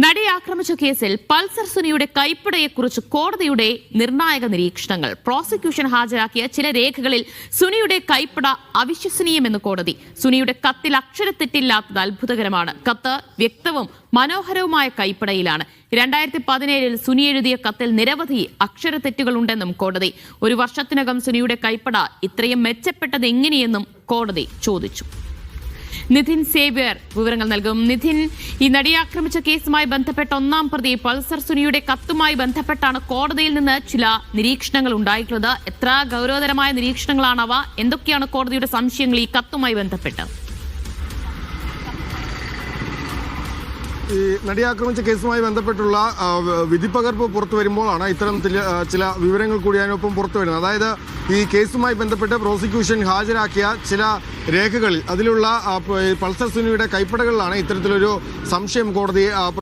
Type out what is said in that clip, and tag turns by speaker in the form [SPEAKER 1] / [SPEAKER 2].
[SPEAKER 1] നടിയെ ആക്രമിച്ച കേസിൽ പൾസർ സുനിയുടെ കൈപ്പടയെക്കുറിച്ച് കോടതിയുടെ നിർണായക നിരീക്ഷണങ്ങൾ. പ്രോസിക്യൂഷൻ ഹാജരാക്കിയ ചില രേഖകളിൽ സുനിയുടെ കൈപ്പട അവിശ്വസനീയമെന്ന് കോടതി. സുനിയുടെ കത്തിൽ അക്ഷരത്തെറ്റില്ലാത്തത് അത്ഭുതകരമാണ്. കത്ത് വ്യക്തവും മനോഹരവുമായ കൈപ്പടയിലാണ്. 2017 സുനി എഴുതിയ കത്തിൽ നിരവധി അക്ഷരത്തെറ്റുകളുണ്ടെന്നും കോടതി. ഒരു വർഷത്തിനകം സുനിയുടെ കൈപ്പട ഇത്രയും മെച്ചപ്പെട്ടത് എങ്ങനെയെന്നും കോടതി ചോദിച്ചു. നിധിൻ സേവ്യർ വിവരങ്ങൾ നൽകും. നിധിൻ, ഈ നടിയെ ആക്രമിച്ച കേസുമായി ബന്ധപ്പെട്ട ഒന്നാം പ്രതി പൾസർ സുനിയുടെ കത്തുമായി ബന്ധപ്പെട്ടാണ് കോടതിയിൽ നിന്ന് ചില നിരീക്ഷണങ്ങൾ ഉണ്ടായിട്ടുള്ളത്. എത്ര ഗൗരവതരമായ നിരീക്ഷണങ്ങളാണവ? എന്തൊക്കെയാണ് കോടതിയുടെ സംശയങ്ങൾ ഈ കത്തുമായി ബന്ധപ്പെട്ട്?
[SPEAKER 2] ഈ നടിയെ ആക്രമിച്ച കേസുമായി ബന്ധപ്പെട്ടുള്ള വിധിപ്പകർപ്പ് പുറത്തു വരുമ്പോഴാണ് ഇത്തരം ചില വിവരങ്ങൾ കൂടി അതിനൊപ്പം പുറത്തു വരുന്നത്. അതായത് ഈ കേസുമായി ബന്ധപ്പെട്ട് പ്രോസിക്യൂഷൻ ഹാജരാക്കിയ ചില രേഖകളിൽ അതിലുള്ള പൾസർ സുനിയുടെ കൈപ്പടകളിലാണ് ഇത്തരത്തിലൊരു സംശയം കോടതി